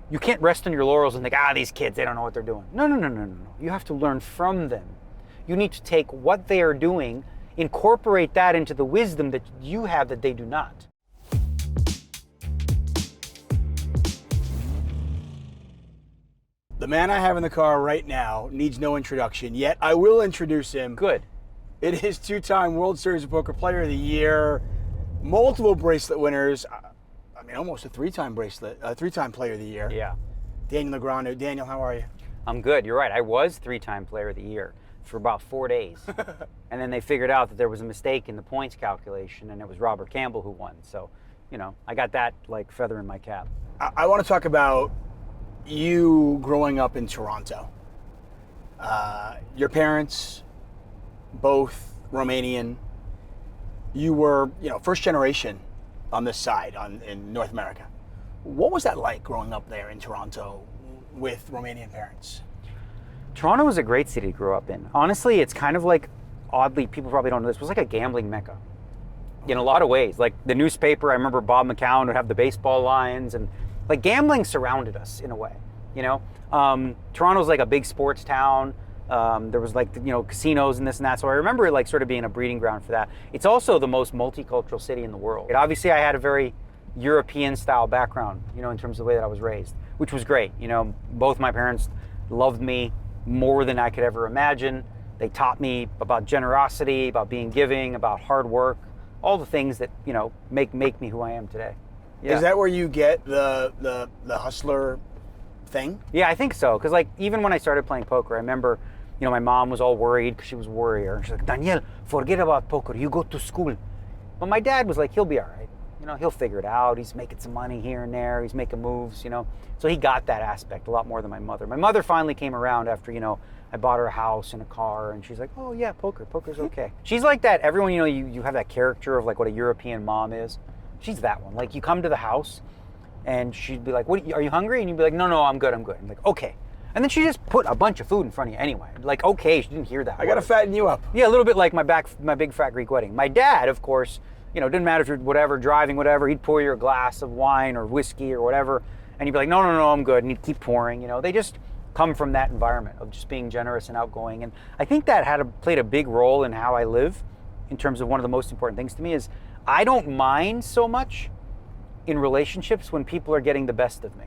You can't rest on your laurels and think, these kids, they don't know what they're doing. No, no, no, no, no, no. You have to learn from them. You need to take what they are doing, incorporate that into the wisdom that you have that they do not. The man I have in the car right now needs no introduction, yet I will introduce him. Good. It is two-time World Series of Poker Player of the Year, multiple bracelet winners. I mean, almost a three-time Player of the Year. Yeah. Daniel Negreanu. Daniel, how are you? I'm good. You're right. I was three-time Player of the Year for about 4 days. And then they figured out that there was a mistake in the points calculation, and it was Robert Campbell who won. So, I got that like feather in my cap. I want to talk about you growing up in Toronto. Your parents, both Romanian. You were, first generation on this side in North America. What was that like growing up there in Toronto with Romanian parents? Toronto was a great city to grow up in. Honestly, it's kind of like, oddly, people probably don't know this, it was like a gambling mecca in a lot of ways. Like the newspaper, I remember Bob McCown would have the baseball lines, and like gambling surrounded us in a way, Toronto's like a big sports town. There was like, casinos and this and that. So I remember it like sort of being a breeding ground for that. It's also the most multicultural city in the world. Obviously, I had a very European style background, in terms of the way that I was raised, which was great. Both my parents loved me more than I could ever imagine. They taught me about generosity, about being giving, about hard work, all the things that, make me who I am today. Yeah. Is that where you get the hustler thing? Yeah, I think so. Because like even when I started playing poker, I remember, my mom was all worried because she was a worrier. She's like, Daniel, forget about poker. You go to school. But my dad was like, he'll be all right. He'll figure it out. He's making some money here and there. He's making moves, So he got that aspect a lot more than my mother. My mother finally came around after, I bought her a house and a car, and she's like, oh yeah, poker's okay. She's like that. Everyone, you have that character of like what a European mom is. She's that one. Like you come to the house and she'd be like, "What? Are you hungry?" And you'd be like, "No, I'm good. I'm like, okay." And then she just put a bunch of food in front of you anyway. Like, okay, she didn't hear that. I got to fatten you up. Yeah, a little bit like my big fat Greek wedding. My dad, of course, didn't matter if you're whatever, driving, whatever, he'd pour you a glass of wine or whiskey or whatever, and you'd be like, no, I'm good, and he'd keep pouring. They just come from that environment of just being generous and outgoing. And I think that played a big role in how I live in terms of one of the most important things to me is I don't mind so much in relationships when people are getting the best of me.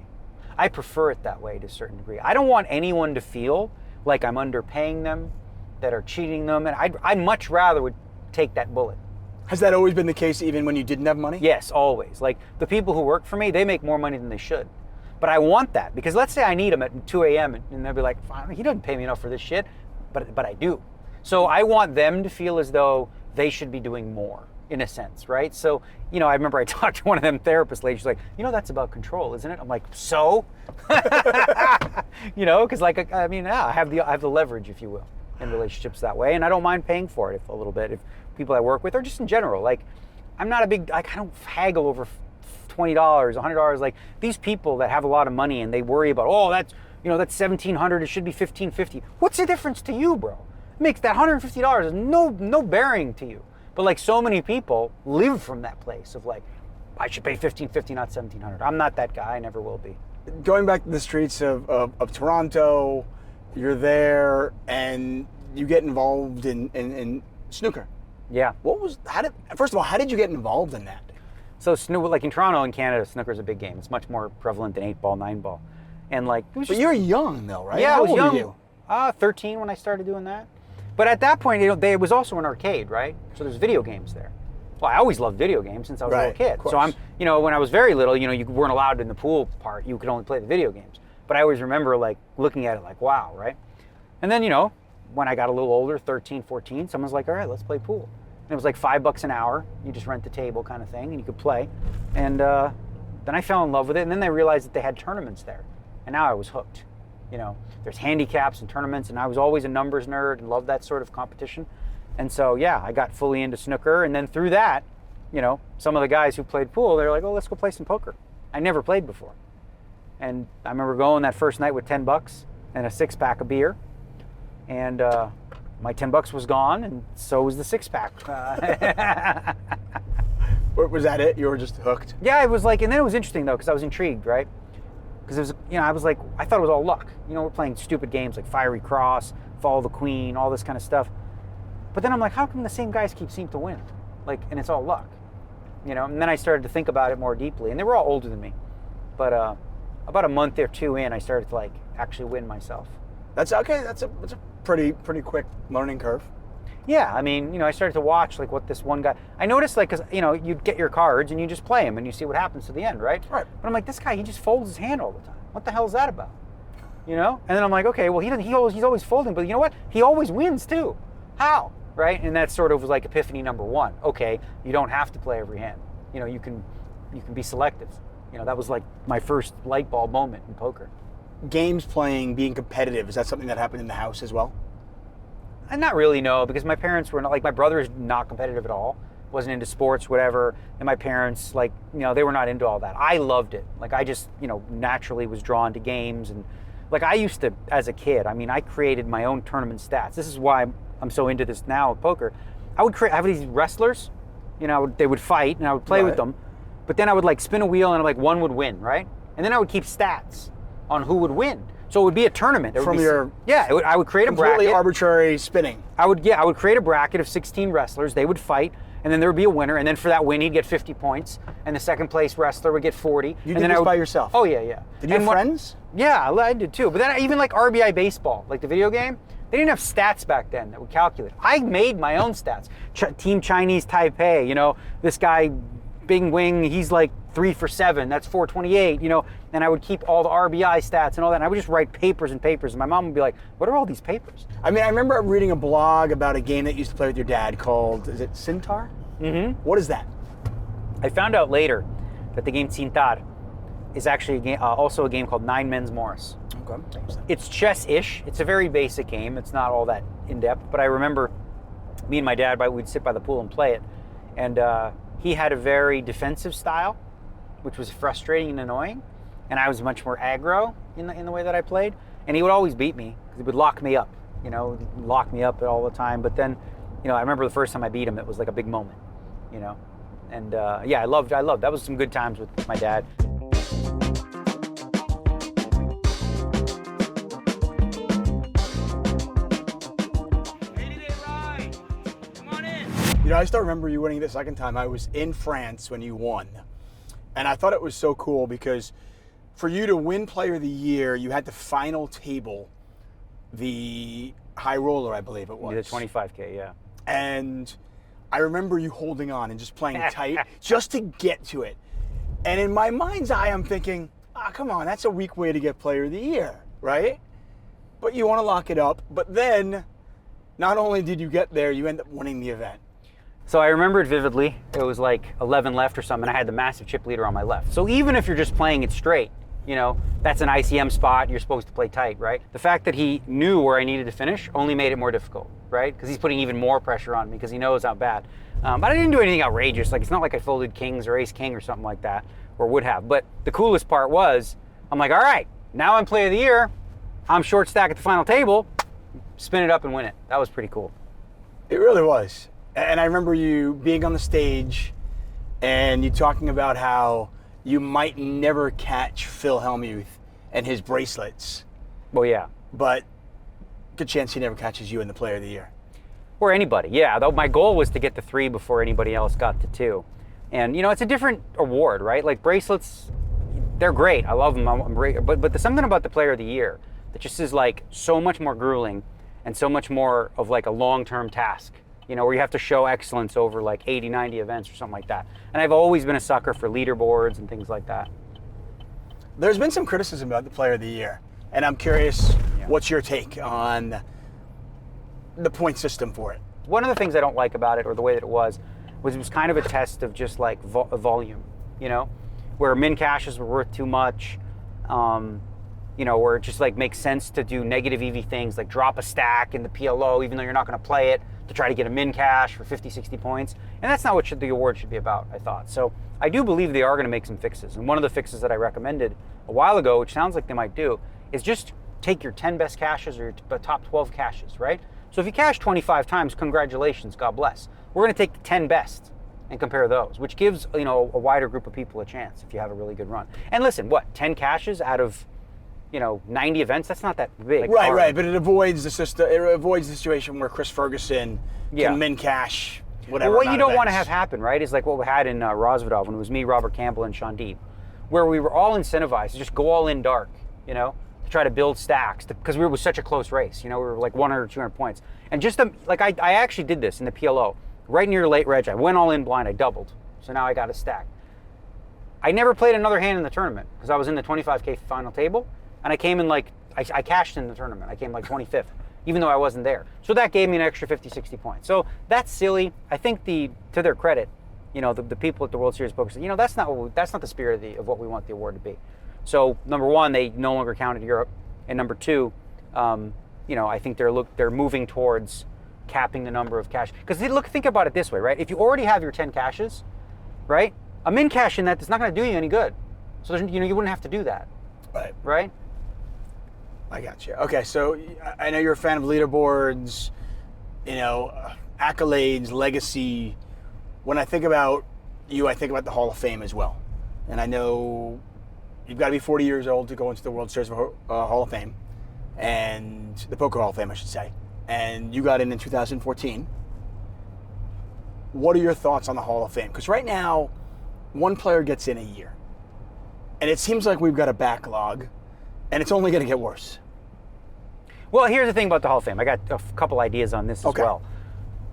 I prefer it that way to a certain degree. I don't want anyone to feel like I'm underpaying them, that are cheating them, and I'd much rather would take that bullet. Has that always been the case even when you didn't have money? Yes, always. Like the people who work for me, they make more money than they should. But I want that because let's say I need them at 2 a.m. and they'll be like, he doesn't pay me enough for this shit, but I do. So I want them to feel as though they should be doing more in a sense, right? So, I remember I talked to one of them therapist ladies, she's like, that's about control, isn't it? I'm like, so? Because like, I have the leverage, if you will, in relationships that way. And I don't mind paying for it a little bit if people I work with, or just in general. Like, I'm not a big, I don't haggle over $20, $100. Like these people that have a lot of money and they worry about, that's $1,700, it should be $1,550. What's the difference to you, bro? It makes that $150 is no bearing to you. But like so many people live from that place of like, I should pay $1,550, not $1,700. I'm not that guy, I never will be. Going back to the streets of Toronto, you're there and you get involved in snooker. Yeah. First of all, how did you get involved in that? So like in Toronto and Canada, snooker's a big game. It's much more prevalent than 8-ball, 9-ball. And like, But you're young though, right? Yeah, How I was old young. Were you? 13 when I started doing that. But at that point, it was also an arcade, right? So there's video games there. Well, I always loved video games since I was a little kid. So I'm, when I was very little, you weren't allowed in the pool part. You could only play the video games. But I always remember like looking at it like, wow, right? And then, when I got a little older, 13, 14, someone's like, all right, let's play pool. And it was like $5 an hour. You just rent the table kind of thing and you could play. And then I fell in love with it. And then I realized that they had tournaments there. And now I was hooked. There's handicaps and tournaments, and I was always a numbers nerd and loved that sort of competition. And so, yeah, I got fully into snooker. And then through that, some of the guys who played pool, they're like, oh, let's go play some poker. I never played before. And I remember going that first night with $10 and a 6-pack of beer. And my $10 was gone, and so was the 6-pack. Was that it? You were just hooked? Yeah, it was like, and then it was interesting though, because I was intrigued, right? because it was, I was like, I thought it was all luck. We're playing stupid games like Fiery Cross, Follow the Queen, all this kind of stuff. But then I'm like, how come the same guys seem to win? Like, and it's all luck, And then I started to think about it more deeply, and they were all older than me. But about a month or two in, I started to like actually win myself. That's okay. That's a pretty quick learning curve. Yeah, I mean, I started to watch like what this one guy. I noticed like, because you'd get your cards and you just play them and you see what happens to the end, right? Right. But I'm like, this guy, he just folds his hand all the time. What the hell is that about? And then I'm like, okay, well he's always folding, but you know what? He always wins too. How? Right? And that sort of was like epiphany number one. Okay, you don't have to play every hand. You can be selective. That was like my first light bulb moment in poker. Games playing, being competitive, is that something that happened in the house as well? Not really, no, because my parents were not, like, my brother is not competitive at all, wasn't into sports, whatever, and my parents, like, they were not into all that. I loved it. Like, I just, naturally was drawn to games, and, like, I used to, as a kid, I created my own tournament stats. This is why I'm so into this now with poker. I have these wrestlers, they would fight, and I would play with them, but then I would, like, spin a wheel, and, like, one would win, right? And then I would keep stats on who would win. So it would be a tournament. I would create a bracket. Completely arbitrary spinning. I would create a bracket of 16 wrestlers. They would fight, and then there would be a winner. And then for that win, he'd get 50 points, and the second place wrestler would get 40. You did this by yourself? Oh yeah. Did you have friends? Yeah, I did too. But then even like RBI Baseball, like the video game, they didn't have stats back then that would calculate. I made my own stats. Team Chinese Taipei. This guy, Bing Wing, he's like 3 for 7. That's 428. And I would keep all the RBI stats and all that. And I would just write papers and papers. And my mom would be like, what are all these papers? I remember reading a blog about a game that you used to play with your dad called, is it Cintar? Mm-hmm. What is that? I found out later that the game Cintar is actually a game, also a game called Nine Men's Morris. Okay. It's chess-ish. It's a very basic game. It's not all that in-depth. But I remember me and my dad, we'd sit by the pool and play it. And he had a very defensive style, which was frustrating and annoying. And I was much more aggro in the way that I played. And he would always beat me because he would lock me up, lock me up all the time. But then, I remember the first time I beat him, it was like a big moment, And I loved. That was some good times with my dad. I still remember you winning the second time. I was in France when you won. And I thought it was so cool because for you to win Player of the Year, you had to final table the high roller, I believe it was. The 25K, yeah. And I remember you holding on and just playing tight just to get to it. And in my mind's eye, I'm thinking, come on, that's a weak way to get Player of the Year, right? But you want to lock it up. But then, not only did you get there, you end up winning the event. So I remember it vividly. It was like 11 left or something, and I had the massive chip leader on my left. So even if you're just playing it straight, that's an ICM spot, you're supposed to play tight, right? The fact that he knew where I needed to finish only made it more difficult, right? Because he's putting even more pressure on me because he knows how bad. But I didn't do anything outrageous. Like, it's not like I folded kings or ace king or something like that, or would have. But the coolest part was, I'm like, all right, now I'm Player of the Year. I'm short stack at the final table. Spin it up and win it. That was pretty cool. It really was. And I remember you being on the stage and you talking about how you might never catch Phil Hellmuth and his bracelets. Well, yeah. But good chance he never catches you in the Player of the Year. Or anybody, yeah. Though my goal was to get to 3 before anybody else got to 2. And, it's a different award, right? Like, bracelets, they're great. I love them. But there's something about the Player of the Year that just is, like, so much more grueling and so much more of, like, a long-term task. Where you have to show excellence over like 80, 90 events or something like that. And I've always been a sucker for leaderboards and things like that. There's been some criticism about the Player of the Year, and I'm curious, what's your take on the point system for it? One of the things I don't like about it, or the way that it was kind of a test of just like volume, where min caches were worth too much, where it just like makes sense to do negative EV things, like drop a stack in the PLO, even though you're not going to play it, to try to get a min cache for 50, 60 points. And that's not what the award should be about, I thought. So I do believe they are going to make some fixes. And one of the fixes that I recommended a while ago, which sounds like they might do, is just take your 10 best caches or your top 12 caches, right? So if you cache 25 times, congratulations, God bless. We're going to take the 10 best, and compare those, which gives a wider group of people a chance if you have a really good run. And listen, 10 caches out of 90 events? That's not that big. Right. But it avoids the system. It avoids the situation where Chris Ferguson can min cash whatever. Well, what you don't want to have happen, right, is like what we had in Rosvedov when it was me, Robert Campbell, and Sean Deeb, where we were all incentivized to just go all in dark, to try to build stacks because we were such a close race. We were like 100 or 200 points, and just I actually did this in the PLO right near late reg. I went all in blind. I doubled, so now I got a stack. I never played another hand in the tournament because I was in the 25K final table, and I came in I cashed in the tournament. I came 25th, even though I wasn't there. So that gave me an extra 50, 60 points. So that's silly. I think to their credit, the people at the World Series Poker said, that's not the spirit of what we want the award to be. So number one, they no longer counted Europe, and number two, I think they're moving towards capping the number of cash. Because think about it this way, right? If you already have your 10 caches, right? A min cash in that is not going to do you any good. So you wouldn't have to do that. Right. Right? I got you. Okay, so I know you're a fan of leaderboards, accolades, legacy. When I think about you, I think about the Hall of Fame as well. And I know you've got to be 40 years old to go into the World Series Hall of Fame, and the Poker Hall of Fame, I should say. And you got in 2014. What are your thoughts on the Hall of Fame? Because right now, one player gets in a year. And it seems like we've got a backlog, and it's only going to get worse. Well, here's the thing about the Hall of Fame. I got a couple ideas on this as well.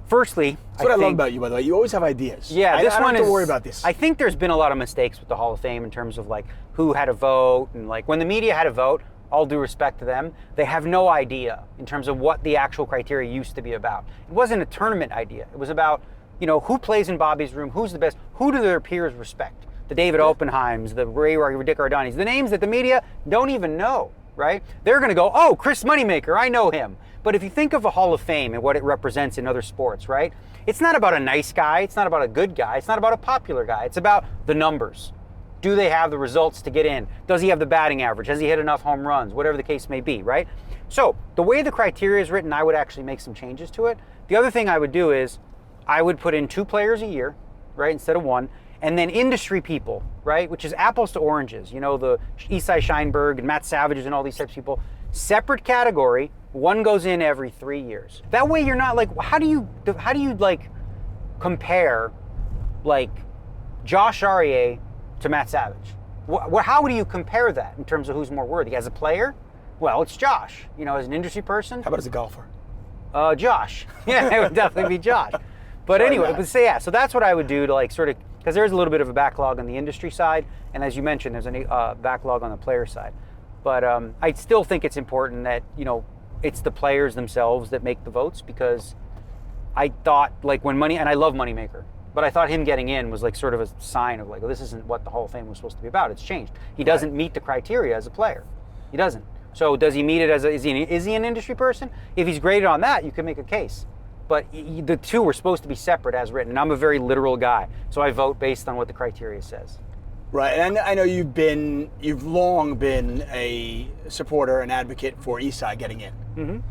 Firstly, that's what I love about you, by the way. You always have ideas. Yeah, I don't have to worry about this. I think there's been a lot of mistakes with the Hall of Fame in terms of who had a vote, and when the media had a vote, all due respect to them, they have no idea in terms of what the actual criteria used to be about. It wasn't a tournament idea. It was about, who plays in Bobby's room, who's the best, who do their peers respect? The David Oppenheims, the Ray Dick Ardanis, the names that the media don't even know, right? They're going to go, oh, Chris Moneymaker, I know him. But if you think of a Hall of Fame and what it represents in other sports, right? It's not about a nice guy. It's not about a good guy. It's not about a popular guy. It's about the numbers. Do they have the results to get in? Does he have the batting average? Has he hit enough home runs? Whatever the case may be, right? So the way the criteria is written, I would actually make some changes to it. The other thing I would do is I would put in 2 players a year, right, instead of 1, and then industry people, right, which is apples to oranges. The Isai Scheinberg and Matt Savages and all these types of people. Separate category, one goes in every 3 years. That way you're not how do you compare Josh Arieh to Matt Savage? How do you compare that in terms of who's more worthy? As a player, well, it's Josh. As an industry person. How about as a golfer? Josh. Yeah, it would definitely be Josh. But anyway, so that's what I would do to because there's a little bit of a backlog on the industry side, and as you mentioned, there's a backlog on the player side. But I still think it's important that it's the players themselves that make the votes, because I thought when and I love Moneymaker. But I thought him getting in was sort of a sign of this isn't what the Hall of Fame was supposed to be about. It's changed. He doesn't meet the criteria as a player. He doesn't. So does he meet it as is he an industry person? If he's graded on that, you can make a case. But the two were supposed to be separate as written. And I'm a very literal guy, so I vote based on what the criteria says. Right, and I know you've long been a supporter and advocate for Isai getting in,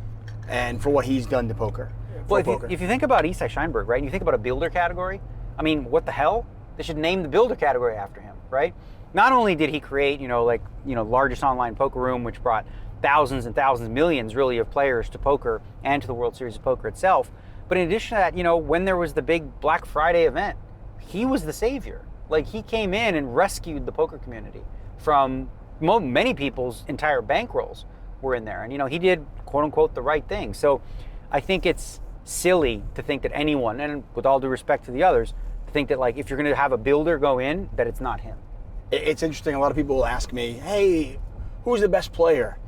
and for what he's done to poker. Well, if you think about Isai Scheinberg, right, and you think about a builder category, I mean, what the hell? They should name the builder category after him, right? Not only did he create, largest online poker room, which brought thousands and thousands, millions really of players to poker and to the World Series of Poker itself, but in addition to that, when there was the big Black Friday event, he was the savior. He came in and rescued the poker community from many people's entire bankrolls were in there. And, he did, quote unquote, the right thing. So I think it's silly to think that anyone, and with all due respect to the others, to think that if you're going to have a builder go in, that it's not him. It's interesting. A lot of people will ask me, hey, who's the best player?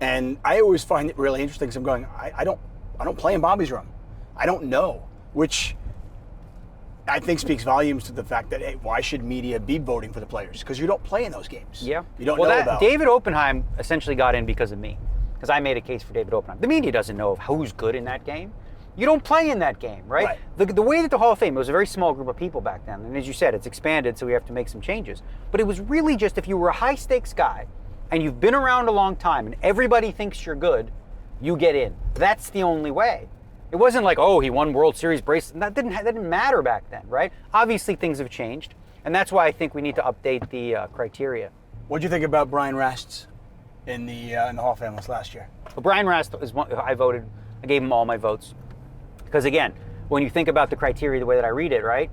And I always find it really interesting because I'm going, I don't play in Bobby's room. I don't know, which I think speaks volumes to the fact that, hey, why should media be voting for the players? Because you don't play in those games. Yeah. You don't know about. David Oppenheim essentially got in because of me, because I made a case for David Oppenheim. The media doesn't know who's good in that game. You don't play in that game, right? The way that the Hall of Fame, it was a very small group of people back then. And as you said, it's expanded, so we have to make some changes. But it was really just if you were a high stakes guy and you've been around a long time and everybody thinks you're good, you get in. That's the only way. It wasn't like, oh, he won World Series bracelets. That didn't matter back then, right? Obviously, things have changed, and that's why I think we need to update the criteria. What do you think about Brian Rast's in the Hall of Fame list last year? Well, Brian Rast is one I voted. I gave him all my votes because, again, when you think about the criteria the way that I read it, right,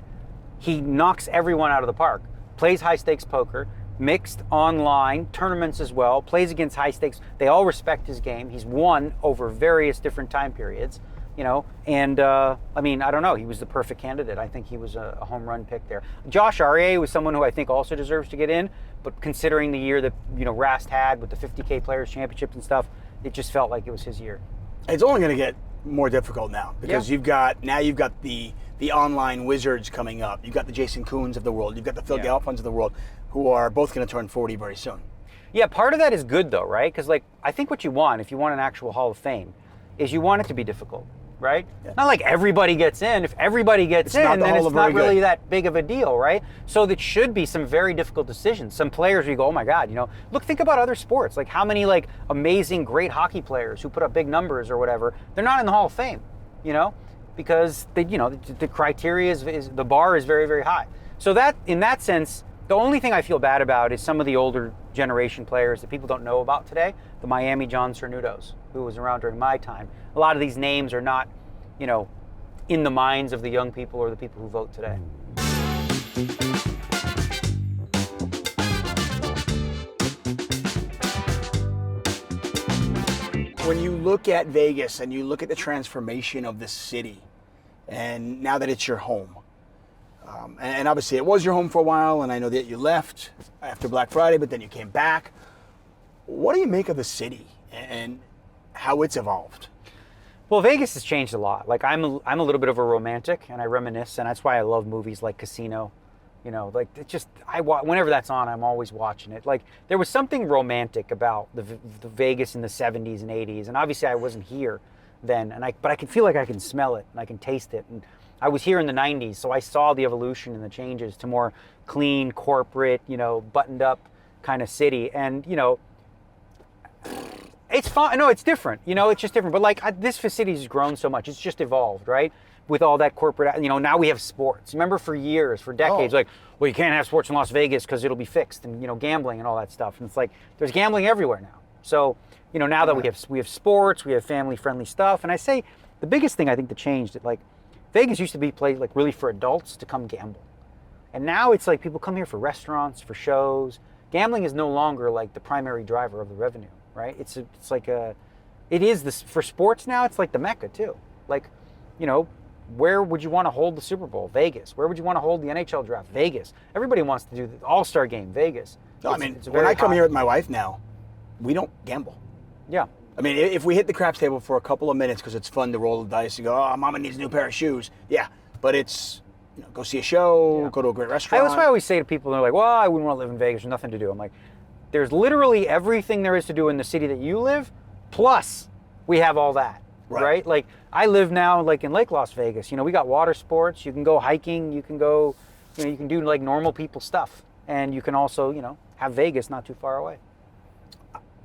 he knocks everyone out of the park. Plays high stakes poker, mixed online tournaments as well. Plays against high stakes. They all respect his game. He's won over various different time periods. And I mean, I don't know. He was the perfect candidate. I think he was a home run pick there. Josh Aryeh was someone who I think also deserves to get in, but considering the year that Rast had with the 50K Players Championships and stuff, it just felt like it was his year. It's only going to get more difficult now because you've got the online wizards coming up. You've got the Jason Koons of the world. You've got the Phil Galfins of the world, who are both going to turn 40 very soon. Yeah, part of that is good though, right? Because I think what you want, if you want an actual Hall of Fame, is you want it to be difficult. Right? Yeah. Not like everybody gets in. If everybody gets in, then it's not really that big of a deal, right? So that should be some very difficult decisions. Some players you go, oh my God, think about other sports. Like how many amazing, great hockey players who put up big numbers or whatever, they're not in the Hall of Fame, because the criteria is the bar is very, very high. So that in that sense, the only thing I feel bad about is some of the older generation players that people don't know about today. The Miami John Cernudos, who was around during my time. A lot of these names are not, in the minds of the young people or the people who vote today. When you look at Vegas and you look at the transformation of the city, and now that it's your home, and obviously it was your home for a while, and I know that you left after Black Friday, but then you came back. What do you make of the city and how it's evolved? Well, Vegas has changed a lot. I'm a little bit of a romantic, and I reminisce, and that's why I love movies like Casino. Whenever that's on, I'm always watching it. There was something romantic about the Vegas in the 70s and 80s, and obviously I wasn't here then, but I can feel like I can smell it and I can taste it. And I was here in the 90s, so I saw the evolution and the changes to more clean, corporate, buttoned up kind of city, and it's fun. No, it's different. It's just different. But this city has grown so much. It's just evolved, right? With all that corporate, now we have sports. Remember for years, for decades, well, you can't have sports in Las Vegas because it'll be fixed, and gambling and all that stuff. And it's there's gambling everywhere now. So, now that we have sports, we have family-friendly stuff. And I say the biggest thing I think that changed it, Vegas used to be a place really for adults to come gamble. And now it's people come here for restaurants, for shows. Gambling is no longer the primary driver of the revenue. Right? It is this for sports now. It's the Mecca too. Where would you want to hold the Super Bowl? Vegas. Where would you want to hold the NHL draft? Vegas. Everybody wants to do the All-Star game. Vegas. No, when I come here with my wife now, we don't gamble. Yeah. I mean, if we hit the craps table for a couple of minutes because it's fun to roll the dice and go, oh, Mama needs a new pair of shoes. Yeah, but it's go see a show, go to a great restaurant. That's why I always say to people, they're like, well, I wouldn't want to live in Vegas. There's nothing to do. I'm like, there's literally everything there is to do in the city that you live, plus we have all that, right? I live now in Lake Las Vegas. We got water sports. You can go hiking. You can go, you can do normal people stuff, and you can also, have Vegas not too far away.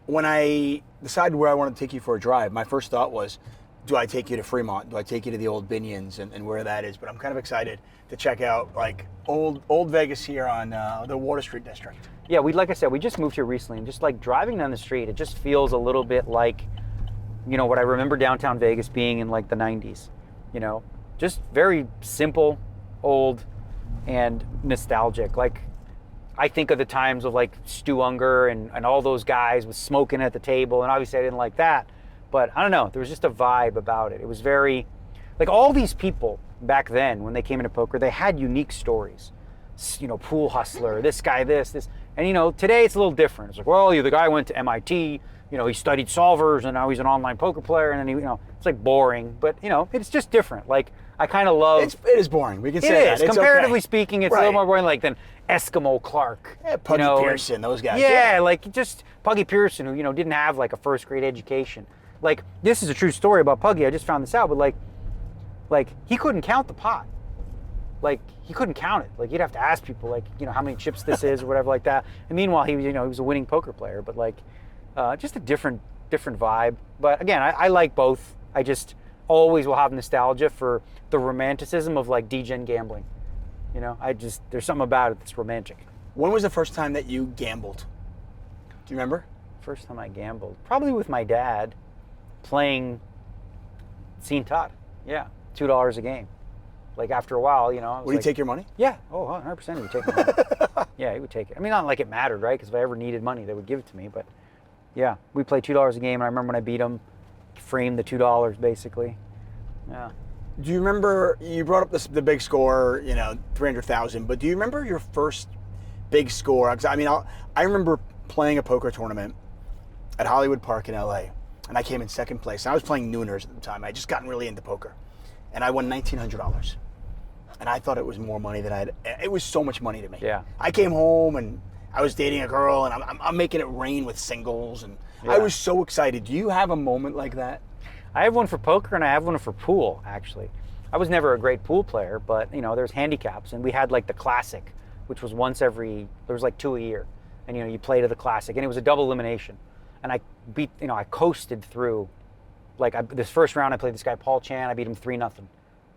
When I decided where I wanted to take you for a drive, my first thought was, do I take you to Fremont? Do I take you to the old Binions and where that is? But I'm kind of excited to check out old Vegas here on the Water Street District. Yeah, like I said, we just moved here recently, and just driving down the street, it just feels a little bit like, what I remember downtown Vegas being in the 90s. Just very simple, old, and nostalgic. I think of the times of Stu Unger and all those guys with smoking at the table, and obviously I didn't like that, but I don't know, there was just a vibe about it. It was very, all these people back then when they came into poker, they had unique stories. Pool hustler, this guy, this, and today it's a little different. It's well, the guy went to MIT, he studied solvers, and now he's an online poker player, and then it's boring, but it's just different. I kind of love. It is boring. We can say that. It is. Comparatively speaking, it's a little more boring than Eskimo Clark. Yeah, Puggy Pearson, those guys. Yeah, just Puggy Pearson, who didn't have a first grade education. This is a true story about Puggy. I just found this out, but he couldn't count the pot. He couldn't count it. You'd have to ask people, how many chips this is or whatever like that. And meanwhile, he was a winning poker player. But just a different vibe. But again, I like both. always will have nostalgia for the romanticism of like degen gambling. You know, there's something about it that's romantic. When was the first time that you gambled? Do you remember? First time I gambled, probably with my dad, playing Scene Todd. Yeah, $2 a game. Like after a while, you know. Would he take your money? Yeah, 100% he would take my money. Yeah, he would take it. I mean, not like it mattered, right? Because if I ever needed money, they would give it to me. But yeah, we played $2 a game, and I remember when I beat him, framed the $2 basically. Yeah. Do you remember, you brought up the big score, you know, 300,000, but do you remember your first big score? I mean, I remember playing a poker tournament at Hollywood Park in LA, and I came in second place. I was playing Nooners at the time. I just gotten really into poker, and I won $1,900. And I thought it was more money than it was so much money to me. Yeah. I came home and I was dating a girl, and I'm making it rain with singles, and yeah. I was so excited. Do you have a moment like that? I have one for poker, and I have one for pool, actually. I was never a great pool player, but you know, there's handicaps, and we had like the classic, which was there was like 2 a year, and you know, you play to the classic, and it was a double elimination, and I coasted through, like this first round I played this guy Paul Chan, I beat him 3-0,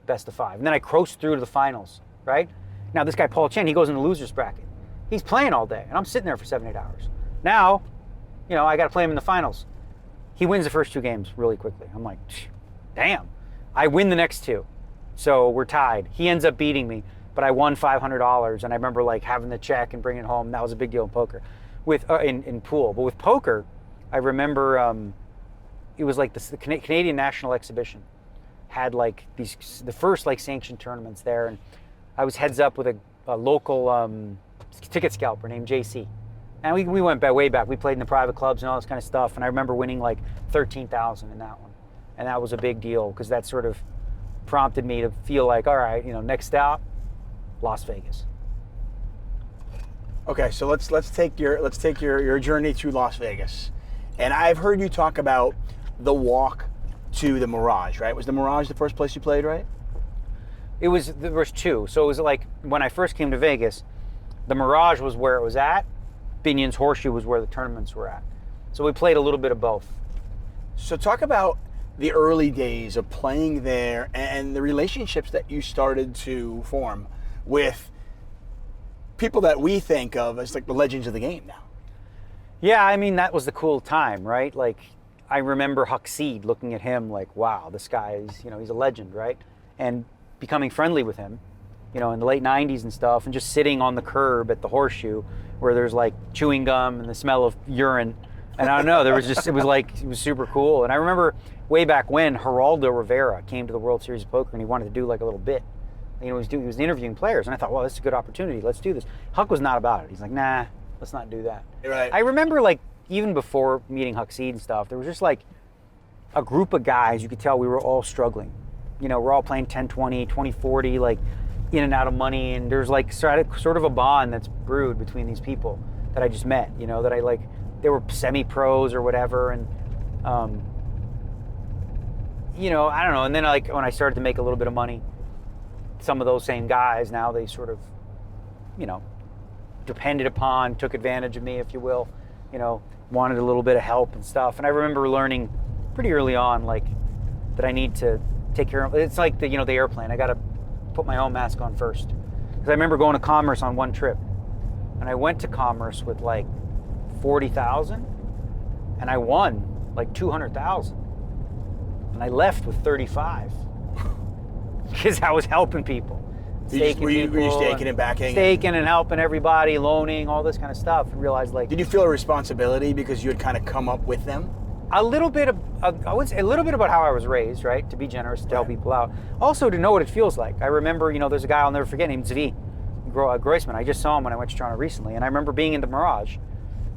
best of 5, and then I coasted through to the finals, right? Now this guy Paul Chan, he goes in the loser's bracket. He's playing all day, and I'm sitting there for 7-8 hours. Now, you know, I got to play him in the finals. He wins the first 2 games really quickly. I'm like, damn. I win the next 2. So we're tied. He ends up beating me, but I won $500, and I remember like having the check and bringing it home. That was a big deal in poker, in pool. But with poker, I remember it was like the Canadian National Exhibition had like the first like sanctioned tournaments there, and I was heads up with a local ticket scalper named JC. And we went way back. We played in the private clubs and all this kind of stuff. And I remember winning like 13,000 in that one. And that was a big deal because that sort of prompted me to feel like, all right, you know, next stop, Las Vegas. Okay, so let's take your journey to Las Vegas. And I've heard you talk about the walk to the Mirage, right? Was the Mirage the first place you played, right? There was 2. So it was like when I first came to Vegas, the Mirage was where it was at. Binion's Horseshoe was where the tournaments were at. So we played a little bit of both. So talk about the early days of playing there and the relationships that you started to form with people that we think of as like the legends of the game now. Yeah, I mean, that was the cool time, right? Like, I remember Huckseed looking at him like, wow, this guy is, you know, he's a legend, right? And becoming friendly with him, you know, in the late 90s and stuff, and just sitting on the curb at the Horseshoe where there's like chewing gum and the smell of urine. And I don't know, it was super cool. And I remember way back when Geraldo Rivera came to the World Series of Poker and he wanted to do like a little bit. You know, he was interviewing players, and I thought, well, this is a good opportunity. Let's do this. Huck was not about it. He's like, nah, let's not do that. Right. I remember like even before meeting Huckseed and stuff, there was just like a group of guys, you could tell we were all struggling. You know, we're all playing 10-20, 20-40, like in and out of money, and there's like sort of a bond that's brewed between these people that I just met, you know, that I like, they were semi-pros or whatever, and you know, I don't know, and then like when I started to make a little bit of money, some of those same guys, now they sort of, you know, depended upon, took advantage of me, if you will, you know, wanted a little bit of help and stuff. And I remember learning pretty early on, like, that I need to take care of, it's like the, you know, the airplane, I got to put my own mask on first. Because I remember going to Commerce on one trip, and I went to Commerce with like 40,000, and I won like 200,000, and I left with 35 because I was helping people. Were you staking and backing? Staking and helping everybody, loaning, all this kind of stuff, and realized like. Did you feel a responsibility because you had kind of come up with them? A little bit I would say a little bit about how I was raised, right? To be generous, to help people out. Also to know what it feels like. I remember, you know, there's a guy I'll never forget named Zvi Groisman. I just saw him when I went to Toronto recently, and I remember being in the Mirage,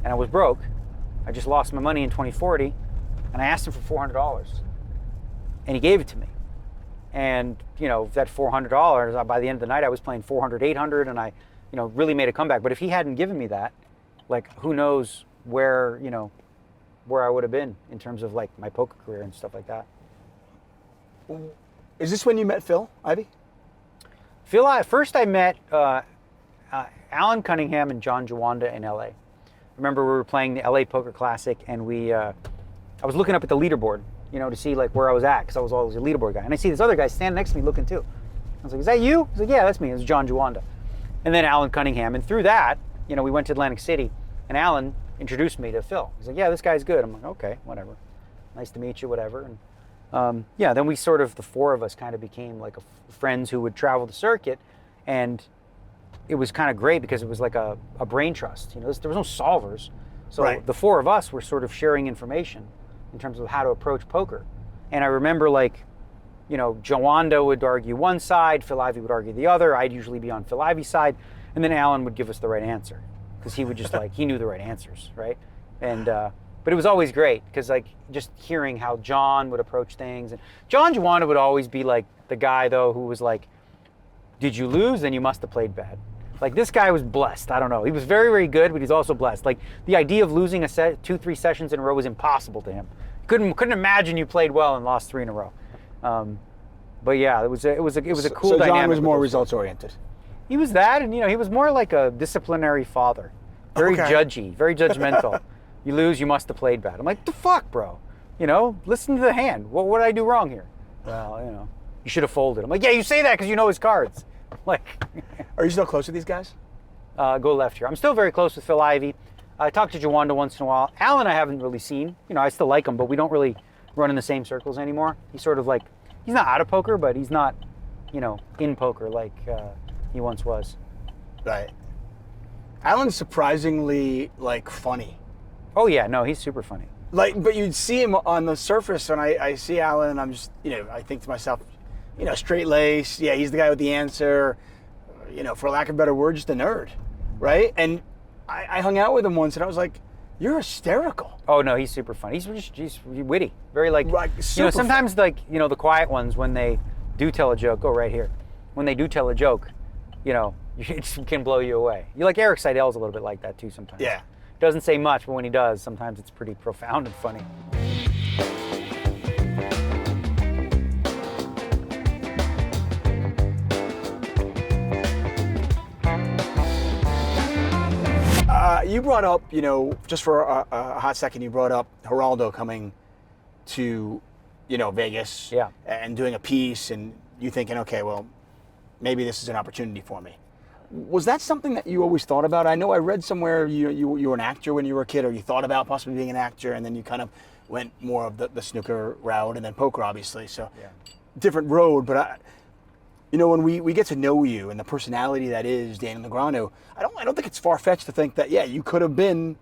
and I was broke. I just lost my money in 2040, and I asked him for $400, and he gave it to me. And, you know, that $400, by the end of the night, I was playing 400, 800, and I, you know, really made a comeback. But if he hadn't given me that, like, who knows where, you know, where I would have been in terms of like my poker career and stuff like that. Is this when you met Phil Ivey? Phil, first I met Alan Cunningham and John Jawanda in LA. I remember we were playing the LA Poker Classic, and I was looking up at the leaderboard, to see like where I was at, because I was always a leaderboard guy. And I see this other guy standing next to me looking too. I was like, is that you? He's like, yeah, that's me. It was John Juanda. And then Alan Cunningham. And through that, we went to Atlantic City, and Alan introduced me to Phil. He's like, yeah, this guy's good. I'm like, okay, whatever. Nice to meet you, whatever. And then we sort of, the four of us kind of became like friends who would travel the circuit. And it was kind of great because it was like a brain trust. There was no solvers. So the four of us were sort of sharing information in terms of how to approach poker. And I remember Juanda would argue one side, Phil Ivey would argue the other. I'd usually be on Phil Ivey's side. And then Alan would give us the right answer, because he would just he knew the right answers, right? And but it was always great, because just hearing how John would approach things. And John Juanda would always be like the guy though who was like, did you lose? Then you must have played bad. Like, this guy was blessed. I don't know. He was very, very good, but he's also blessed. Like, the idea of losing 2-3 sessions in a row was impossible to him. Couldn't imagine you played well and lost 3 in a row. But yeah, it was a cool dynamic. So John was more results oriented. He was that, and he was more like a disciplinary father. Very judgy, very judgmental. You lose, you must have played bad. I'm like, the fuck, bro? Listen to the hand. What did I do wrong here? Well, you should have folded. I'm like, yeah, you say that because you know his cards. Like, are you still close to these guys? Go left here. I'm still very close with Phil Ivey. I talk to Juanda once in a while. Alan I haven't really seen. I still like him, but we don't really run in the same circles anymore. He's sort of like, he's not out of poker, but he's not, in poker like he once was. Right. Alan's surprisingly funny. Oh yeah, no, he's super funny. But you'd see him on the surface, and I see Alan, and I'm just, I think to myself, straight lace. Yeah, he's the guy with the answer. For lack of a better word, just a nerd, right? And I hung out with him once, and I was like, "You're hysterical." Oh no, he's super funny. He's witty, very super sometimes the quiet ones, when they do tell a joke. Oh, right here, when they do tell a joke, it can blow you away. Eric Seidel's a little bit like that too sometimes. Yeah, doesn't say much, but when he does, sometimes it's pretty profound and funny. You brought up, just for a hot second, you brought up Geraldo coming to, Vegas, and doing a piece, and you thinking, okay, well, maybe this is an opportunity for me. Was that something that you always thought about? I know I read somewhere you were an actor when you were a kid, or you thought about possibly being an actor, and then you kind of went more of the snooker route, and then poker, obviously. So different road, but when we get to know you and the personality that is Daniel Negreanu, I don't think it's far-fetched to think that, you could have been,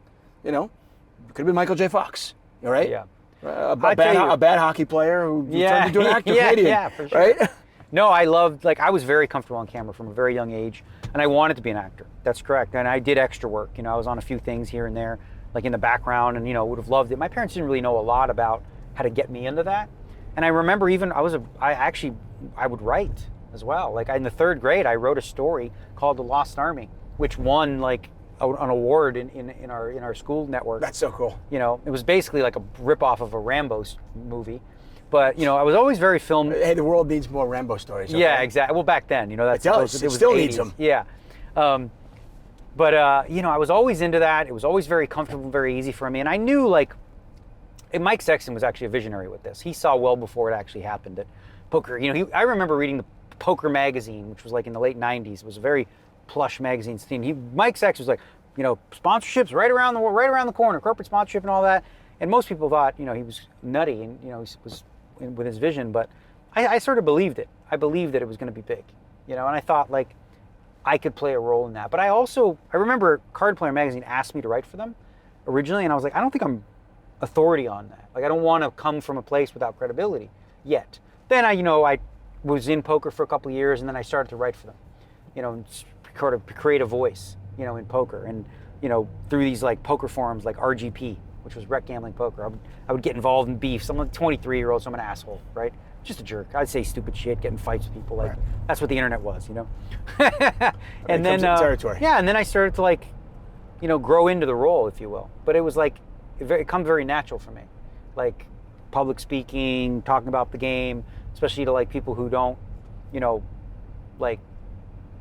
Michael J. Fox, right? Yeah. A bad hockey player who turned into an actor, Canadian, yeah, for sure. right? No, I loved, I was very comfortable on camera from a very young age, and I wanted to be an actor. That's correct. And I did extra work. I was on a few things here and there, in the background, and, would have loved it. My parents didn't really know a lot about how to get me into that. And I remember even, I would write as well. In the 3rd grade, I wrote a story called The Lost Army, which won an award in our school network. That's so cool. It was basically like a ripoff of a Rambo movie, but I was always very film. Hey, the world needs more Rambo stories. Okay? Yeah, exactly. Well, back then, it still needs them. Yeah, but I was always into that. It was always very comfortable, very easy for me, and I knew Mike Sexton was actually a visionary with this. He saw well before it actually happened at poker. I remember reading the Poker magazine, which was in the late 90s. It was a very plush magazine scene. Mike Sexton was like, sponsorships right around the corner, corporate sponsorship and all that. And most people thought, he was nutty and, he was with his vision, but I sort of believed it. I believed that it was going to be big, and I thought I could play a role in that. But I remember Card Player magazine asked me to write for them originally, and I was like, I don't think I'm authority on that. I don't want to come from a place without credibility yet. Then I was in poker for a couple of years, and then I started to write for them, and sort of create a voice, in poker, and through these poker forums like RGP, which was Rec Gambling Poker. I would get involved in beefs. I'm a 23-year-old, so I'm an asshole, right? Just a jerk. I'd say stupid shit, get in fights with people. Right. That's what the internet was, And then territory. Yeah, and then I started to grow into the role, if you will. But it was it comes very natural for me, public speaking, talking about the game, especially to people who don't,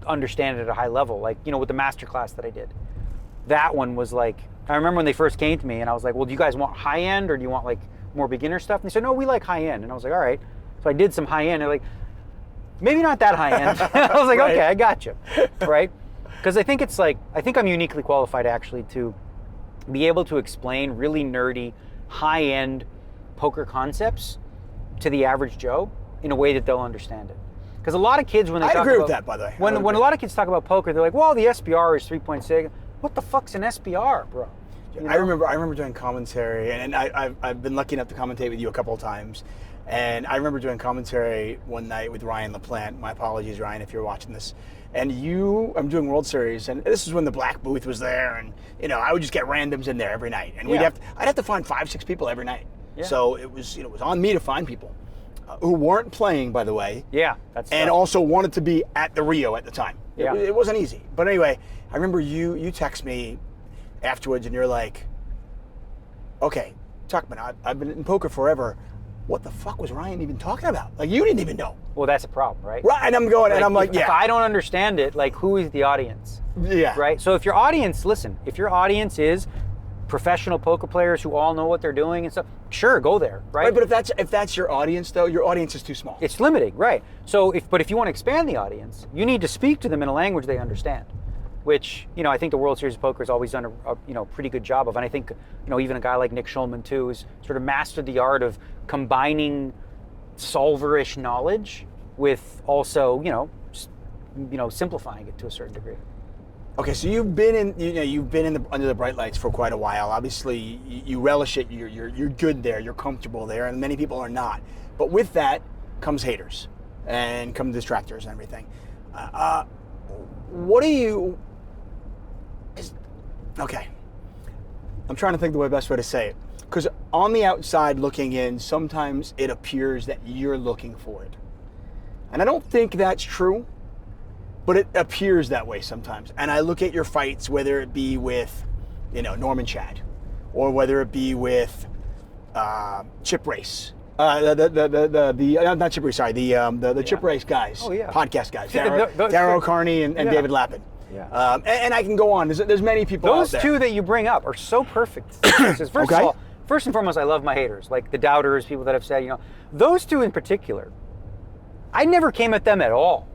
understand it at a high level. With the master class that I did, that one was I remember when they first came to me, and I was like, well, do you guys want high end, or do you want more beginner stuff? And they said, no, we like high end. And I was like, all right. So I did some high end. They're like, maybe not that high end. I was like, Right. okay, I got you, right? Because I think I'm uniquely qualified actually to be able to explain really nerdy, high end poker concepts to the average Joe in a way that they'll understand it. Because a lot of kids, when they I'd talk agree about, with that, by the way. when a lot of kids talk about poker, they're like, well, the SBR is 3.6. What the fuck's an SBR, bro? You know? I remember doing commentary, and I've been lucky enough to commentate with you a couple of times. And I remember doing commentary one night with Ryan LaPlante. My apologies, Ryan, if you're watching this. And I'm doing World Series, and this is when the black booth was there, and I would just get randoms in there every night, and I'd have to find 5-6 people every night. Yeah. So it was on me to find people who weren't playing, by the way. Yeah, that's and tough. also wanted to be at the Rio at the time. Yeah. It wasn't easy. But anyway, I remember you text me afterwards, and you're like, okay, Tuckman, I've been in poker forever. What the fuck was Ryan even talking about? Like, you didn't even know. Well, that's a problem, right? Right, and I'm going, and I'm like, If I don't understand it, like, who is the audience? Yeah. Right? So if your audience is professional poker players who all know what they're doing and stuff, sure, go there, right? Right, but if that's your audience, though, your audience is too small. It's limiting, right? So if you want to expand the audience, you need to speak to them in a language they understand, which, I think the World Series of Poker has always done a pretty good job of. And I think, even a guy like Nick Schulman too has sort of mastered the art of combining solver-ish knowledge with also, simplifying it to a certain degree. Okay, so you've been under the bright lights for quite a while. Obviously, you relish it. You're good there. You're comfortable there, and many people are not. But with that comes haters, and come distractors and everything. What do you? Okay, I'm trying to think the best way to say it. Because on the outside looking in, sometimes it appears that you're looking for it, and I don't think that's true. But it appears that way sometimes. And I look at your fights, whether it be with, Norman Chad, or whether it be with Chip Race, not Chip Race, sorry, the Chip Race guys, podcast guys, Darrow Carney and David Lappin. Yeah. And I can go on. There's many people Those out there. two that you bring up are so perfect. First of all, first and foremost, I love my haters, like the doubters, people that have said, those two in particular, I never came at them at all.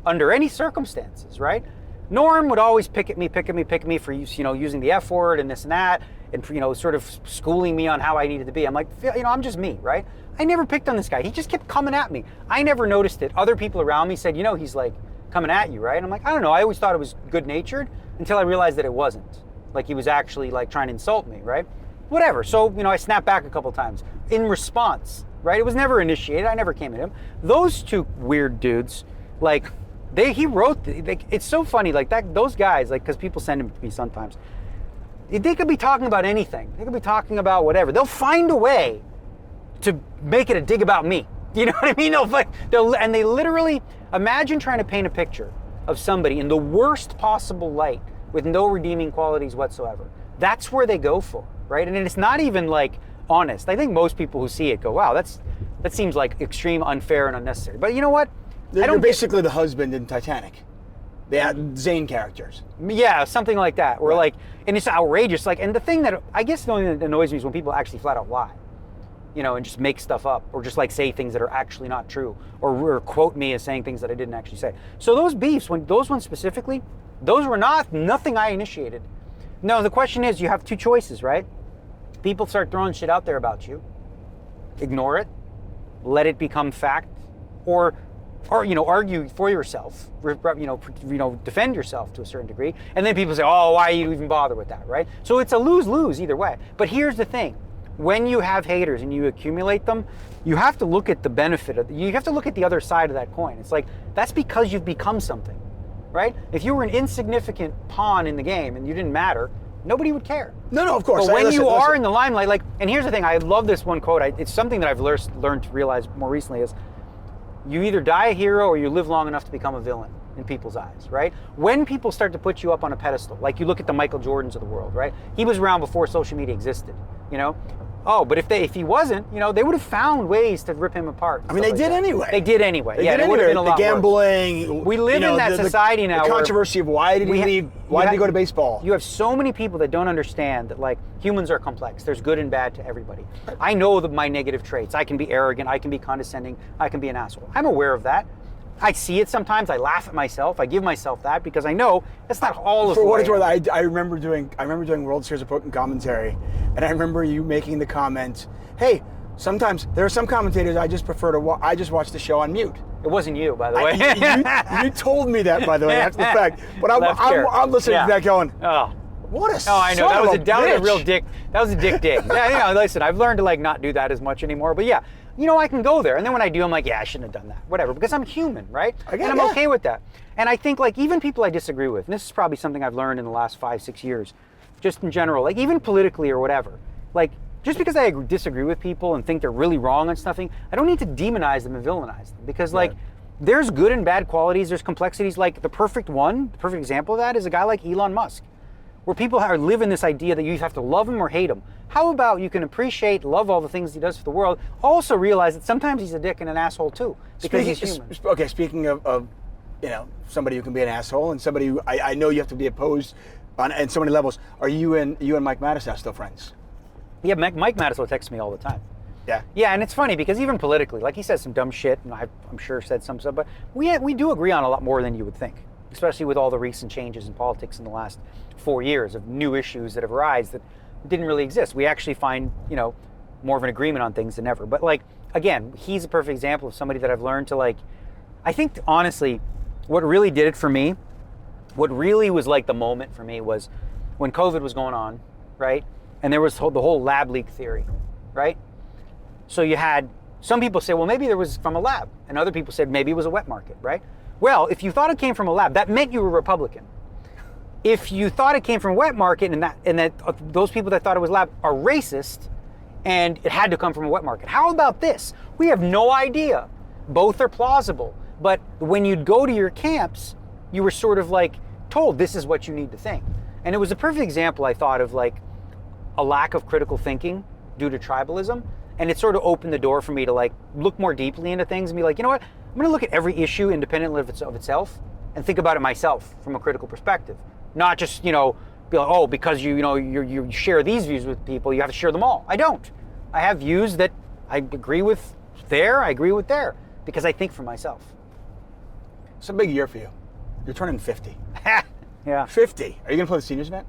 Under any circumstances, right? Norm would always pick at me for using the F word and this and that, and sort of schooling me on how I needed to be. I'm like, I'm just me, right? I never picked on this guy. He just kept coming at me. I never noticed it. Other people around me said, he's like coming at you, right? And I'm like, I don't know. I always thought it was good-natured until I realized that it wasn't. Like he was actually like trying to insult me, right? Whatever. So I snapped back a couple times in response, right? It was never initiated. I never came at him. Those two weird dudes, like. He wrote, it's so funny, like that. Those guys, like, because people send them to me sometimes. They could be talking about anything. They could be talking about whatever. They'll find a way to make it a dig about me. You know what I mean? And they literally imagine trying to paint a picture of somebody in the worst possible light with no redeeming qualities whatsoever. That's where they go for, right? And it's not even like honest. I think most people who see it go, wow, that seems like extreme, unfair, and unnecessary. But you know what? You're basically the husband in Titanic. They had Zane characters. Yeah, something like that. Or and it's outrageous. And the thing that, I guess the only thing that annoys me is when people actually flat out lie. And just make stuff up. Or just say things that are actually not true. Or quote me as saying things that I didn't actually say. So those beefs, those ones specifically, those were nothing I initiated. No, the question is, you have two choices, right? People start throwing shit out there about you. Ignore it. Let it become fact. Or argue for yourself, defend yourself to a certain degree, and then people say, oh, why you even bother with that, right? So it's a lose-lose either way. But here's the thing. When you have haters and you accumulate them, you have to look at the benefit you have to look at the other side of that coin. It's like, that's because you've become something, right? If you were an insignificant pawn in the game and you didn't matter, nobody would care. No, of course. But when you are in the limelight, and here's the thing, I love this one quote. It's something that I've learned to realize more recently is, you either die a hero or you live long enough to become a villain in people's eyes, right? When people start to put you up on a pedestal, like you look at the Michael Jordans of the world, right? He was around before social media existed, Oh, but if he wasn't, they would have found ways to rip him apart. I mean, they did anyway. They did anyway. They did it would have been a the lot gambling. worse. We live in that society now. The controversy of why did he leave? Why did he go to baseball? You have so many people that don't understand that humans are complex. There's good and bad to everybody. I know my negative traits. I can be arrogant. I can be condescending. I can be an asshole. I'm aware of that. I see it sometimes. I laugh at myself. I give myself that because I know that's not all of. For what it's worth, I remember doing World Series of Poker commentary, and I remember you making the comment, "Hey, sometimes there are some commentators I just prefer to I just watch the show on mute." It wasn't you, by the way. You told me that, by the way. That's the fact. But I'm listening to that going, oh. What a I know that was a real dick. That was a dick dig. Yeah, listen, I've learned to not do that as much anymore. But yeah, I can go there, and then when I do, I'm like, yeah, I shouldn't have done that. Whatever, because I'm human, right? And I'm okay with that. And I think even people I disagree with, and this is probably something I've learned in the last 5-6 years, just in general, even politically or whatever, just because I disagree with people and think they're really wrong on something, I don't need to demonize them and villainize them because there's good and bad qualities. There's complexities. The perfect example of that is a guy like Elon Musk, where people live in this idea that you have to love him or hate him. How about you can appreciate, love all the things he does for the world, also realize that sometimes he's a dick and an asshole too, because he's human. Okay, speaking of somebody who can be an asshole and somebody who I know you have to be opposed on so many levels. Are you and Mike Mattis still friends? Yeah, Mike Mattis will text me all the time. Yeah. Yeah, and it's funny because even politically, he says some dumb shit, and I'm sure said some stuff, but we do agree on a lot more than you would think, especially with all the recent changes in politics in the last 4 years of new issues that have arisen that didn't really exist. We actually find, more of an agreement on things than ever. But again, he's a perfect example of somebody that I've learned to I think honestly, what really did it for me, what really was the moment for me was when COVID was going on, right? And there was the whole lab leak theory, right? So you had some people say, well, maybe there was from a lab, and other people said maybe it was a wet market, right? Well, if you thought it came from a lab, that meant you were Republican. If you thought it came from a wet market and that those people that thought it was lab are racist and it had to come from a wet market. How about this? We have no idea. Both are plausible. But when you'd go to your camps, you were sort of told this is what you need to think. And it was a perfect example, I thought, of a lack of critical thinking due to tribalism. And it sort of opened the door for me to look more deeply into things and be you know what? I'm going to look at every issue independently of itself and think about it myself from a critical perspective. Not just, be oh, because you share these views with people, you have to share them all. I don't. I have views that I agree with there, I agree with there, because I think for myself. It's a big year for you. You're turning 50. Yeah. 50. Are you going to play the seniors event?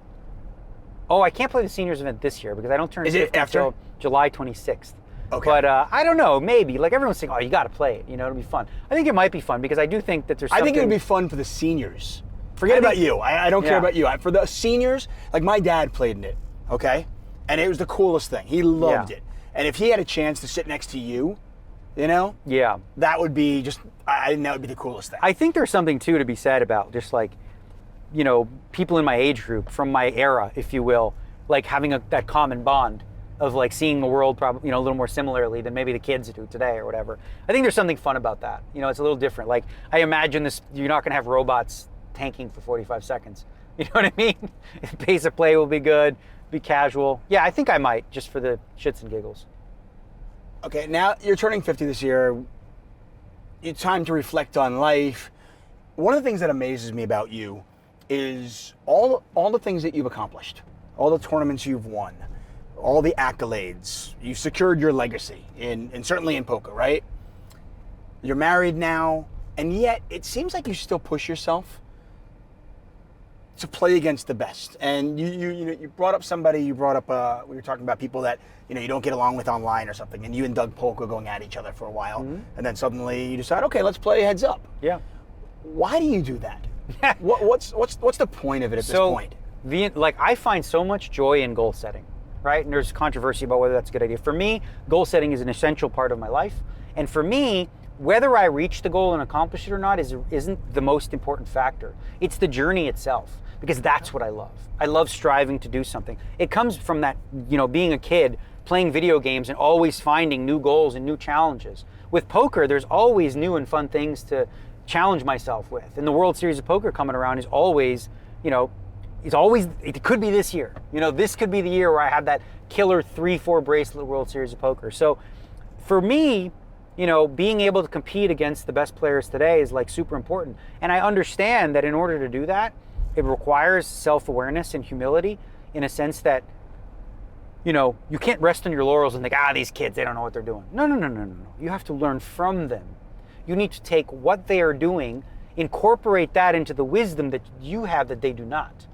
Oh, I can't play the seniors event this year because I don't turn 50 until July 26th. Okay. But I don't know, maybe. Everyone's saying, oh, you got to play it. It'll be fun. I think it might be fun because I do think that there's something... I think it would be fun for the seniors. Forget about you. I don't care about you. For the seniors, my dad played in it, okay? And it was the coolest thing. He loved it. And if he had a chance to sit next to you, yeah, that would be I think that would be the coolest thing. I think there's something, too, to be said about just people in my age group, from my era, if you will, having that common bond of seeing the world probably, a little more similarly than maybe the kids do today or whatever. I think there's something fun about that. It's a little different. I imagine you're not going to have robots tanking for 45 seconds. You know what I mean? Pace of play will be good, be casual. Yeah, I think I might, just for the shits and giggles. Okay, now you're turning 50 this year. It's time to reflect on life. One of the things that amazes me about you is all the things that you've accomplished, all the tournaments you've won, all the accolades. You've secured your legacy, and certainly in poker, right? You're married now, and yet it seems like you still push yourself to play against the best. And you brought up somebody, we were talking about people that you don't get along with online or something, and you and Doug Polk were going at each other for a while, and then suddenly you decide, okay, let's play heads up. Yeah. Why do you do that? What's the point of it at this point? I find so much joy in goal setting, right? And there's controversy about whether that's a good idea. For me, goal setting is an essential part of my life, and for me, whether I reach the goal and accomplish it or not isn't the most important factor. It's the journey itself, because that's what I love. I love striving to do something. It comes from that, being a kid, playing video games and always finding new goals and new challenges. With poker, there's always new and fun things to challenge myself with. And the World Series of Poker coming around is always, it could be this year. This could be the year where I have that killer 3-4 bracelet World Series of Poker. So for me, being able to compete against the best players today is like super important. And I understand that in order to do that, it requires self-awareness and humility in a sense that, you can't rest on your laurels and think, these kids, they don't know what they're doing. No. You have to learn from them. You need to take what they are doing, incorporate that into the wisdom that you have that they do not.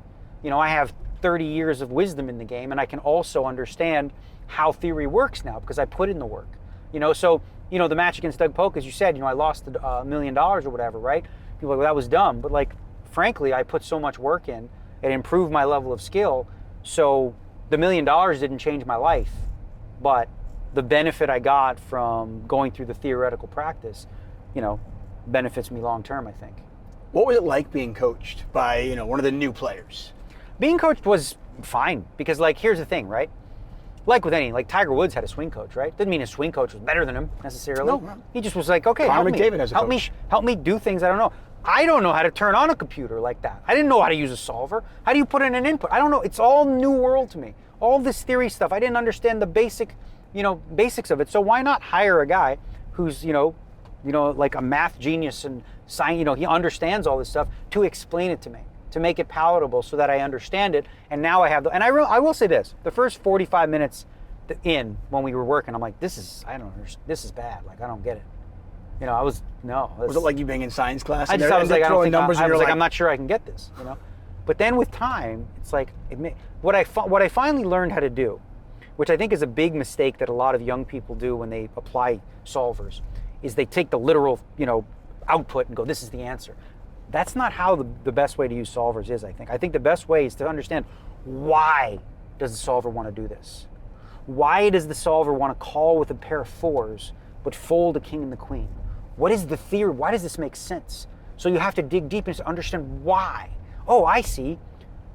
I have 30 years of wisdom in the game, and I can also understand how theory works now because I put in the work. So, the match against Doug Polk, as you said, I lost $1 million or whatever, right? People are like, well, that was dumb. But frankly, I put so much work in, it improved my level of skill. So the $1 million didn't change my life, but the benefit I got from going through the theoretical practice, benefits me long term, I think. What was it like being coached by, one of the new players? Being coached was fine because here's the thing, right? Like with Tiger Woods had a swing coach, right? Didn't mean his swing coach was better than him necessarily. No. He just was like, okay, help me do things I don't know. I don't know how to turn on a computer like that. I didn't know how to use a solver. How do you put in an input? I don't know. It's all new world to me. All this theory stuff. I didn't understand the basics of it. So why not hire a guy who's, like a math genius and science, he understands all this stuff to explain it to me, to make it palatable so that I understand it. And now I have and I will say this, the first 45 minutes when we were working, I'm like, this is bad. I don't get it. Was it like you being in science class? I was like, I'm not sure I can get this, But then with time, it's like, what I finally learned how to do, which I think is a big mistake that a lot of young people do when they apply solvers, is they take the literal, output and go, this is the answer. That's not how the best way to use solvers is, I think. I think the best way is to understand, why does the solver want to do this? Why does the solver want to call with a pair of 4s but fold a king and the queen? What is the theory? Why does this make sense? So you have to dig deep into understand why. Oh, I see.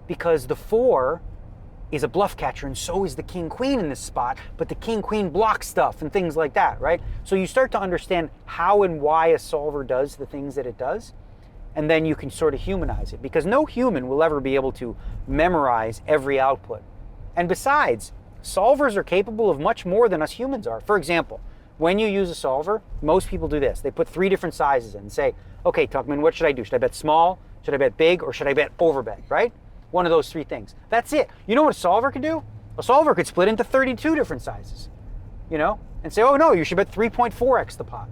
Because the 4 is a bluff catcher, and so is the king-queen in this spot, but the king-queen blocks stuff and things like that, right? So you start to understand how and why a solver does the things that it does, and then you can sort of humanize it, because no human will ever be able to memorize every output. And besides, solvers are capable of much more than us humans are. For example, when you use a solver, most people do this. They put 3 different sizes in and say, okay, Tuckman, what should I do? Should I bet small? Should I bet big? Or should I bet overbet, right? One of those 3 things. That's it. You know what a solver could do? A solver could split into 32 different sizes, and say, oh no, you should bet 3.4x the pot.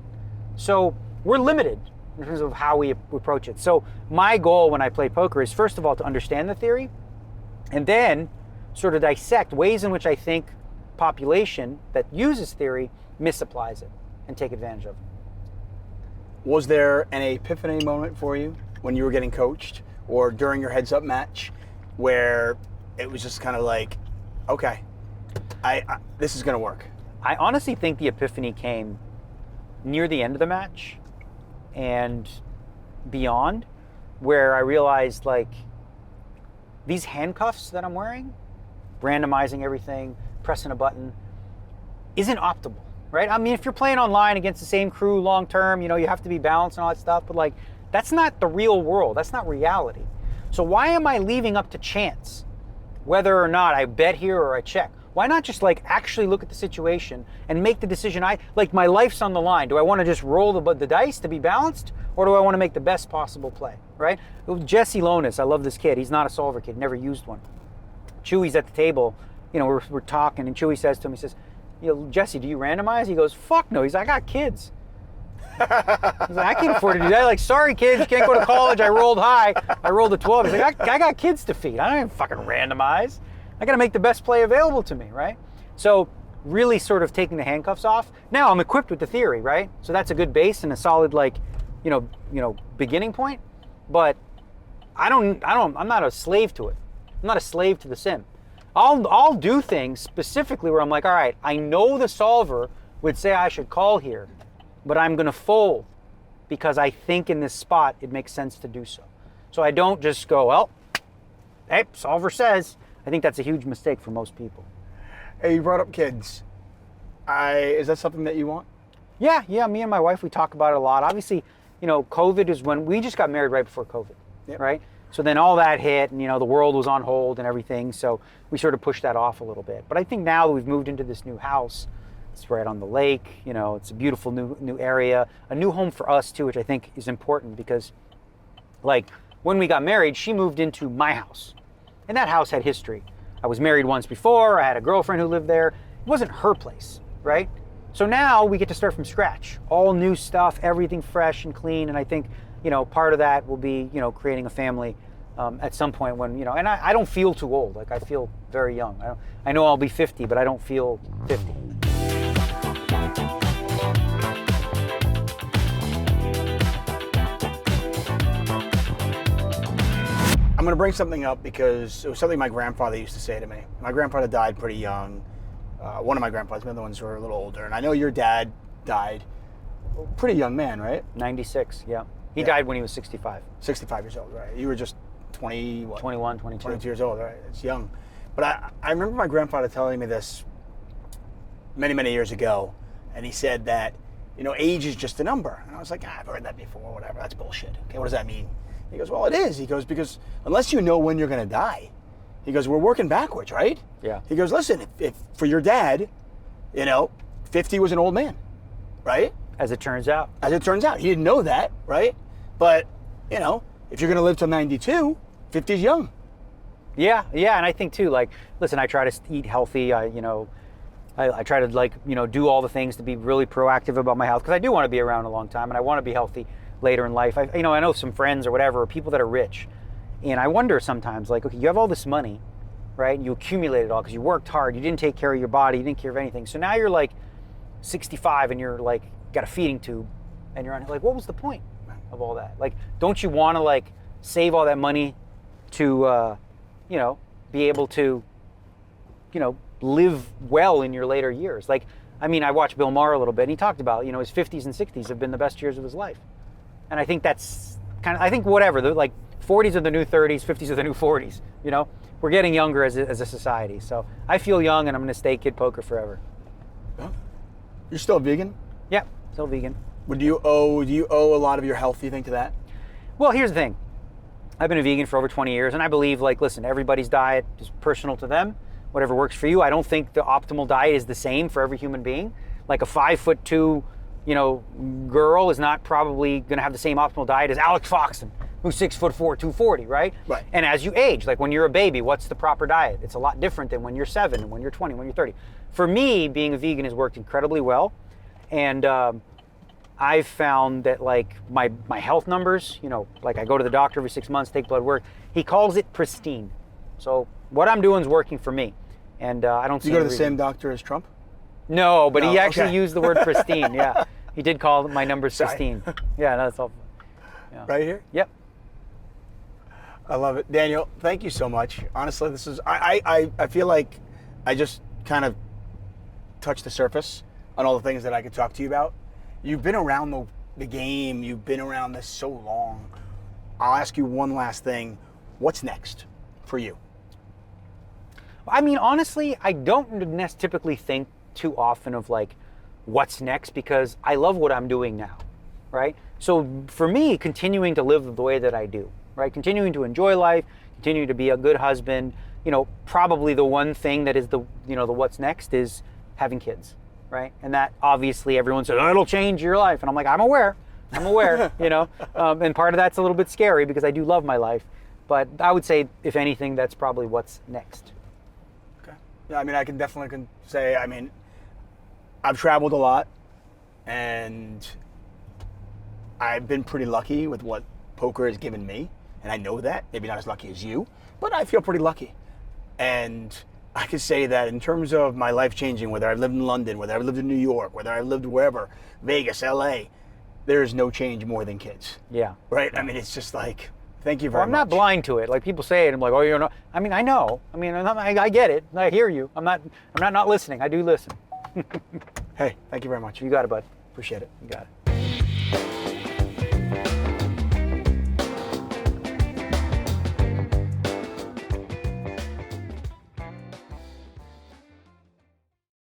So we're limited in terms of how we approach it. So my goal when I play poker is, first of all, to understand the theory, and then sort of dissect ways in which I think population that uses theory misapplies it and take advantage of it. Was there an epiphany moment for you when you were getting coached or during your heads-up match where it was just kind of like, okay, this is going to work? I honestly think the epiphany came near the end of the match and beyond, where I realized these handcuffs that I'm wearing, randomizing everything, pressing a button, isn't optimal, right? I mean, if you're playing online against the same crew long term, you have to be balanced and all that stuff, but that's not the real world. That's not reality. So why am I leaving up to chance whether or not I bet here or I check? Why not just actually look at the situation and make the decision? My life's on the line. Do I want to just roll the dice to be balanced, or do I want to make the best possible play, right? Jesse Lonis, I love this kid. He's not a solver kid, never used one. Chewy's at the table, we're talking, and Chewy says to him, he says, Jesse, do you randomize? He goes, fuck no. He's like, I got kids. He's like, I can't afford to do that. Sorry, kids, you can't go to college. I rolled high. I rolled a 12. He's like, I got kids to feed. I don't even fucking randomize. I got to make the best play available to me, right? So really sort of taking the handcuffs off. Now I'm equipped with the theory, right? So that's a good base and a solid beginning point. But I'm not a slave to it. I'm not a slave to the sim. I'll do things specifically where I'm like, all right, I know the solver would say I should call here, but I'm going to fold because I think in this spot it makes sense to do so. So I don't just go, well, hey, solver says. I think that's a huge mistake for most people. Hey, you brought up kids. Is that something that you want? Yeah. Me and my wife, we talk about it a lot. Obviously, COVID is when we just got married right before COVID, yep. Right? So then all that hit, and the world was on hold and everything. So we sort of pushed that off a little bit. But I think now that we've moved into this new house, it's right on the lake. It's a beautiful new area, a new home for us too, which I think is important because, like, when we got married, she moved into my house, and that house had history. I was married once before. I had a girlfriend who lived there. It wasn't her place, right? So now we get to start from scratch, all new stuff, everything fresh and clean. And I think, part of that will be, creating a family at some point when, and I don't feel too old. Like, I feel very young. I know I'll be 50, but I don't feel 50. I'm going to bring something up because it was something my grandfather used to say to me. My grandfather died pretty young. One of my grandfathers, the other ones were a little older. And I know your dad died pretty young man, right? 96, yeah. He died when he was 65. 65 years old, right? You were just 20, what? 21, 22. 22 years old, right? It's young. But I remember my grandfather telling me this many, many years ago. And he said that, age is just a number. And I was like, I've heard that before, whatever. That's bullshit. Okay, what does that mean? He goes, well, it is. He goes, because unless you know when you're going to die, he goes, we're working backwards, right? Yeah. He goes, listen, if for your dad, 50 was an old man, right? As it turns out. As it turns out. He didn't know that, right? But, if you're going to live till 92, 50 is young. Yeah, and I think too, like, listen, I try to eat healthy. I try to do all the things to be really proactive about my health because I do want to be around a long time and I want to be healthy later in life. I know some friends or whatever, or people that are rich, and I wonder sometimes, like, okay, you have all this money, right? And you accumulate it all because you worked hard, you didn't take care of your body, you didn't care of anything. So now you're like 65 and you're like got a feeding tube, and you're on, like, what was the point of all that? Like, don't you want to like save all that money to be able to live well in your later years? Like, I mean, I watched Bill Maher a little bit, and he talked about his 50s and 60s have been the best years of his life. And I think that's I think whatever, like 40s are the new 30s, 50s are the new 40s, We're getting younger as a society. So I feel young and I'm going to stay Kid Poker forever. Oh. You're still vegan? Yeah, still vegan. Do you owe a lot of your health, do you think, to that? Well, here's the thing. I've been a vegan for over 20 years and I believe, like, listen, everybody's diet is personal to them, whatever works for you. I don't think the optimal diet is the same for every human being. Like a 5'2", girl is not probably going to have the same optimal diet as Alex Foxen, who's 6'4", 240, right? Right. And as you age, like when you're a baby, what's the proper diet? It's a lot different than when you're 7, when you're 20, when you're 30. For me, being a vegan has worked incredibly well, and I've found that, like, my health numbers, like I go to the doctor every 6 months, take blood work. He calls it pristine. So what I'm doing is working for me, and I don't see. You go to the same doctor as Trump? No, but he actually okay. used the word pristine. Yeah, he did call my numbers pristine. Yeah, no, that's all. Yeah. Right here? Yep. I love it. Daniel, thank you so much. Honestly, this is, I feel like I just kind of touched the surface on all the things that I could talk to you about. You've been around the game. You've been around this so long. I'll ask you one last thing. What's next for you? I mean, honestly, I don't typically think too often of like what's next because I love what I'm doing now, right? So for me, continuing to live the way that I do, right? Continuing to enjoy life, continue to be a good husband, probably the one thing that is the what's next is having kids, right? And that obviously everyone says, oh, it'll change your life. And I'm like, I'm aware, and part of that's a little bit scary because I do love my life. But I would say, if anything, that's probably what's next. Okay. Yeah, I mean, I can definitely say, I mean, I've traveled a lot and I've been pretty lucky with what poker has given me. And I know that, maybe not as lucky as you, but I feel pretty lucky. And I can say that in terms of my life changing, whether I've lived in London, whether I've lived in New York, whether I've lived wherever, Vegas, LA, there is no change more than kids. Yeah. Right? I mean, it's just like, thank you very much. I'm not blind to it. Like people say it, I'm like, oh, you know. I mean, I know. I mean, I get it. I hear you. I'm not listening. I do listen. Hey, thank you very much. You got it, bud. Appreciate it. You got it.